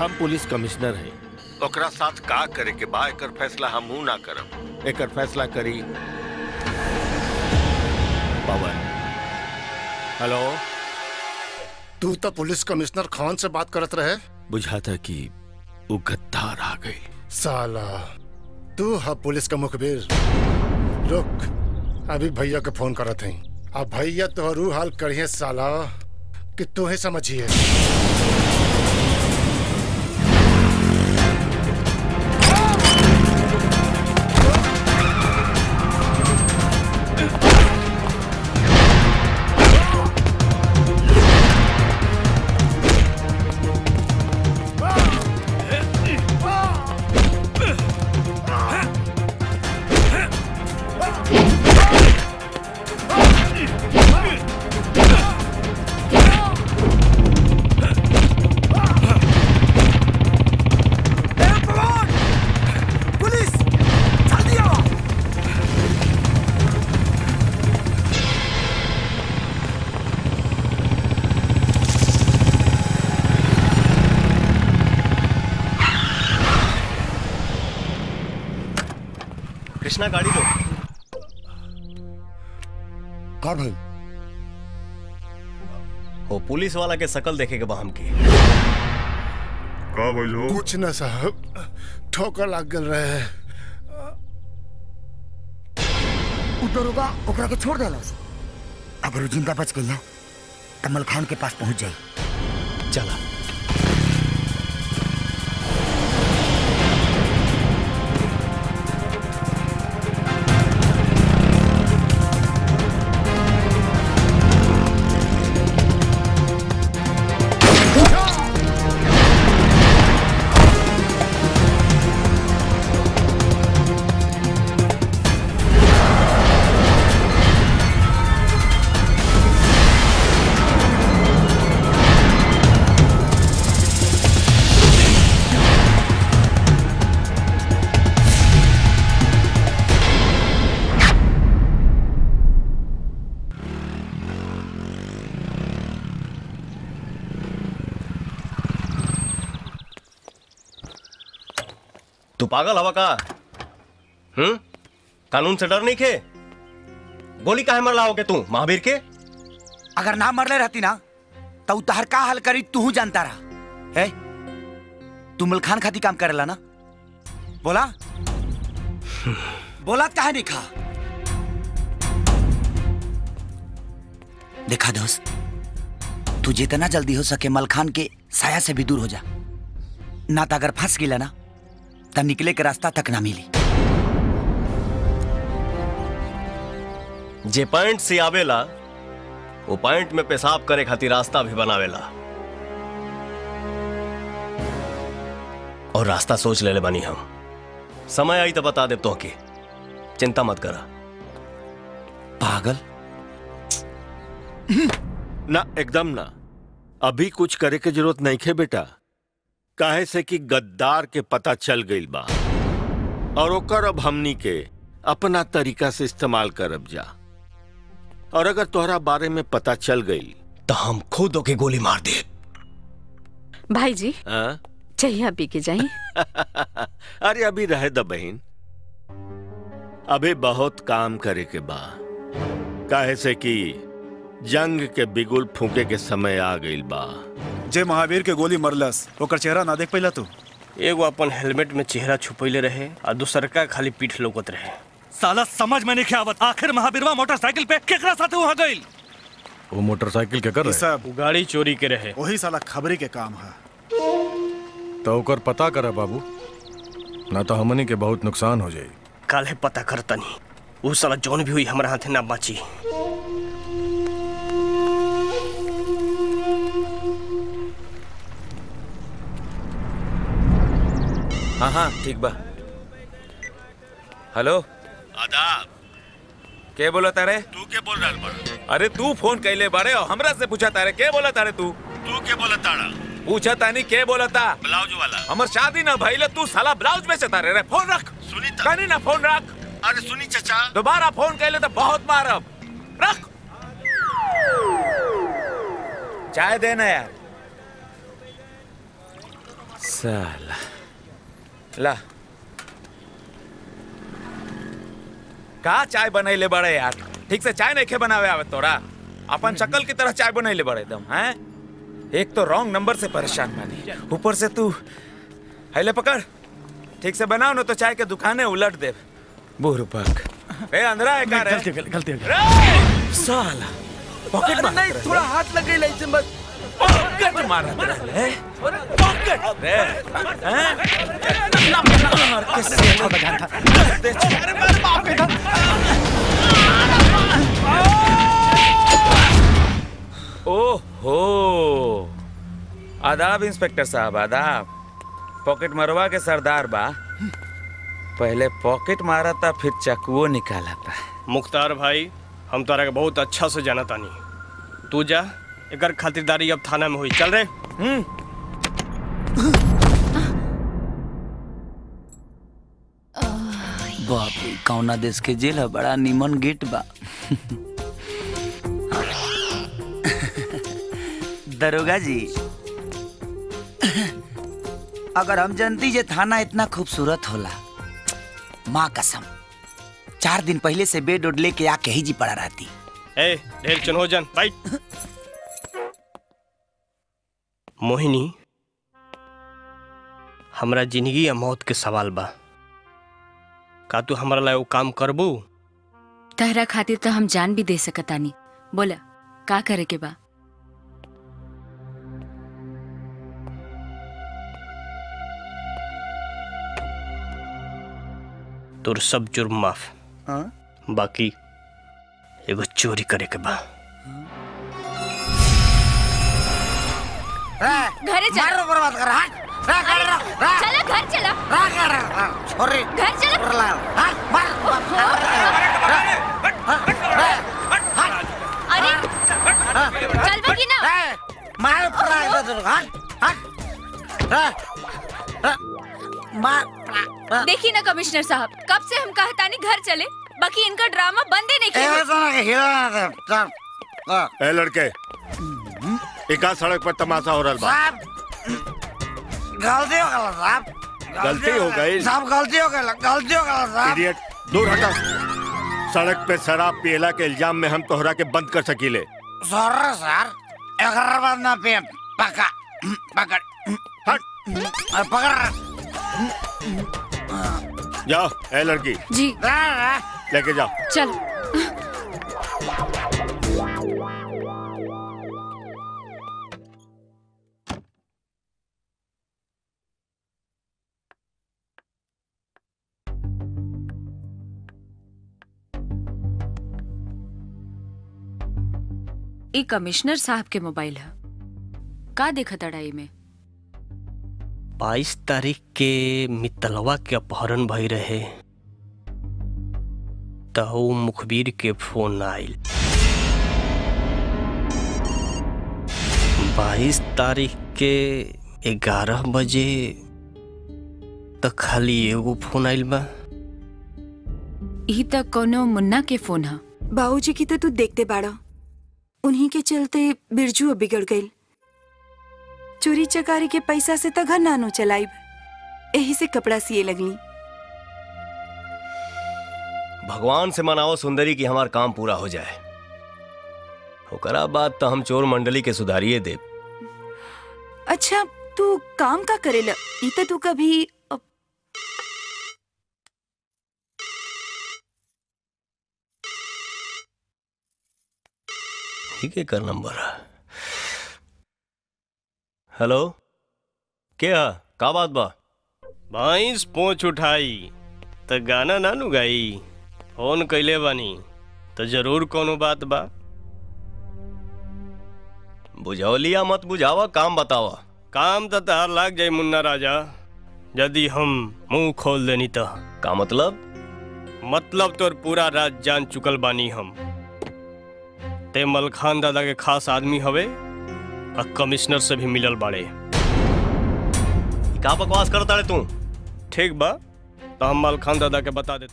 हम police commissioner हैं। ओकरा साथ का करे के बा एकर फैसला हमहू ना करब। एकर फैसला करी पवन। हेलो, तू तो पुलिस कमिश्नर खान से बात करत रहे। बुझाता कि वो गद्दार आ गई। साला तू है पुलिस का मुखबिर। रुक, अभी भैया के फोन करत हैं। अब भैया तो रू हाल करिए साला कि तू ही समझिए। कृष्णा गाड़ी लो। का भाई? वो पुलिस वाला के शकल देखे के बा हमके। का बोलो? कुछ ना साहब, ठोकर लाग गल रहे। उधर होगा ओकरा के छोड़ देला। अगर जिंदा बच गई ना तो मलखान के पास पहुंच जाए। चला। तू पागल हवा का? कानून से डर नहीं खे? गोली काहे मरला होगे तू महावीर के? अगर ना मरले रहती ना तो तहर का हाल करी तू जानता रहा है। तू मलखान खाती काम करेला ना? बोला बोला काहे नहीं खा? देखा दोस्त, तू जितना जल्दी हो सके मलखान के साया से भी दूर हो जा, ना तो अगर फंस गिला ना तब निकले के रास्ता तक ना मिली। जे पॉइंट से आवेला वो पॉइंट में पेशाब करे खातिर रास्ता भी बनावेला। और रास्ता सोच ले बनी हम। समय आई तो बता दे तो के, चिंता मत करा। पागल ना, एकदम ना। अभी कुछ करे के जरूरत नहीं खे बेटा। काहे से कि गद्दार के पता चल गई बा और ओकर अब हमनी के अपना तरीका से इस्तेमाल करब जा। और अगर तोहरा बारे में पता चल गई तो हम खुद ओके गोली मार दे। भाई जी चाहिए पी के जाई। अरे अभी रहे द बहन, अभी बहुत काम करे के बा। काहे से कि जंग के बिगुल फूके के समय आ गई बा। जे महावीर के गोली मरलस ओकर चेहरा ना देख पैला तू? एगो अपन हेलमेट में चेहरा छुपैले रहे और दूसर का खाली पीठ लौकत रहे। साला समझ में नहीं आवत। आखिर महावीरवा मोटरसाइकिल पे केकरा साथे वहां गइल? वो मोटरसाइकिल के कर रहे सब गाड़ी चोरी के रहे। वही साला खबरी के काम है। तो ओकर पता करा बाबू, ना तो हमनी के बहुत नुकसान हो जाए। काले पता करतनी, वो साला जौन भी हुई हमारे हाथे ना बाची। हाँ हाँ ठीक बा। हेलो आदाब। के बोला तारे? तू के बोल रहा बड़ा? अरे तू फोन कैले बारे और हमरा से पूछा तारे के बोला तारे? तू के बोला ताड़ा? पूछा तानी के बोला ता? ब्लाउज वाला। हमर शादी ना भइले तू साला ब्लाउज में चता रे। फोन रख। सुनी कहनी ना फोन रख। अरे सुनी चचा, दोबारा फोन कैले तो बहुत मारब। रख। चाय देना यार। साला ला का चाय बनैले बड़े यार, ठीक से चाय नहीं खे बनावे आवे तोरा। अपन शक्ल की तरह चाय बनैले बड़े एकदम हैं। एक तो रॉन्ग नंबर से परेशान बानी, ऊपर से तू हैले पकड़, ठीक से बनाओ ना तो चाय के दुकाने उलट दे। बुरबक ए अंदरा है का रे? गलती साला पॉकेट मार नहीं, थोड़ा हाथ लग गई ऐसे बस। पॉकेट मार रहे पॉकेट रे हैं मार के से दे अरे मार बाप रे। ओहो आदाब इंस्पेक्टर साहब, आदाब। पॉकेट मरवा के सरदार बा, पहले पॉकेट मारा था फिर चकुओ निकाला था। मुख्तार भाई हम तारा के बहुत अच्छा से जाना तानी, तू जा एकर खातिरदारी अब थाना में हुई। चल रे। बाप रे, कौना देश के जेल है, बड़ा निमन गेट बा। दरोगा जी, अगर हम जानती जे थाना इतना खूबसूरत होला, माँ कसम 4 दिन पहले से बेड उड लेके आके ही जी पड़ा रहती। ए ढेर चन हो जान बैठ। मोहिनी, हमरा जिंदगी या मौत के सवाल बा, का तू हमरा ला वो काम करबू? तहरा खातिर तो हम जान भी दे सकतानी, बोला का करे के बा? तोर सब जुर्म माफ, बाकी एगो चोरी करे के बा। घरे चला, बर्बाद कर चला घर चला, छोरे घर चला। अरे चल बगी ना, मार देखिए ना कमिश्नर साहब, कब से हम कहतानी घर चले, बाकी इनका ड्रामा बंद ही नहीं किया। ए लड़के, एका सड़क पर तमाशा हो रहा बा। गलती हो गया साहब, गलती हो गई साहब, गलती हो गई साहब। इडियट, दूर हटा। सड़क पे शराब पियला के इल्जाम में हम तोहरा के बंद कर सकीले। सॉरी सर, एक बार ना पे पकड़ पकड़ हट पकड़। जाओ ए लड़की, जी लेके जाओ। चल। ई कमिश्नर साहब के मोबाइल है, का देखा तड़ाई में? 22 तारीख के मित्तलवा के अपहरण भई रहे, तहु मुखबिर के फोन आइल। 22 तारीख के 11 बजे तक खाली एगो फोन आइल बा। ई तक कोनो मुन्ना के फोन है। बाबूजी की तो तू देखते बाड़ा, उन्हीं के चलते बिरजू बिगड़ गई। चोरी चकारी के पैसा से तो घर नानो चलाइब, यही से कपड़ा सिए लगली। भगवान से मनाओ सुंदरी की हमार काम पूरा हो जाए, ओकरा बाद तो हम चोर मंडली के सुधारिए दे। अच्छा तू काम का करेला? ई तो तू कभी ठीक है, कर नंबर। हेलो, क्या का बात बा? भैंस पोंछ उठाई तो गाना ना नु गाई, फोन कैले बानी तो जरूर कोनो बात बा। बुझौलिया मत बुझावा, काम बतावा। काम तो तार लाग जाए मुन्ना राजा, यदि हम मुंह खोल देनी तो। का मतलब? मतलब तोर पूरा राज जान चुकल बानी हम। ते मलखान दादा के खास आदमी हवे और कमिश्नर से भी मिलल बाड़े। का बकवास करता रे तू? ठीक बा, तो हम मलखान दादा के बता देता।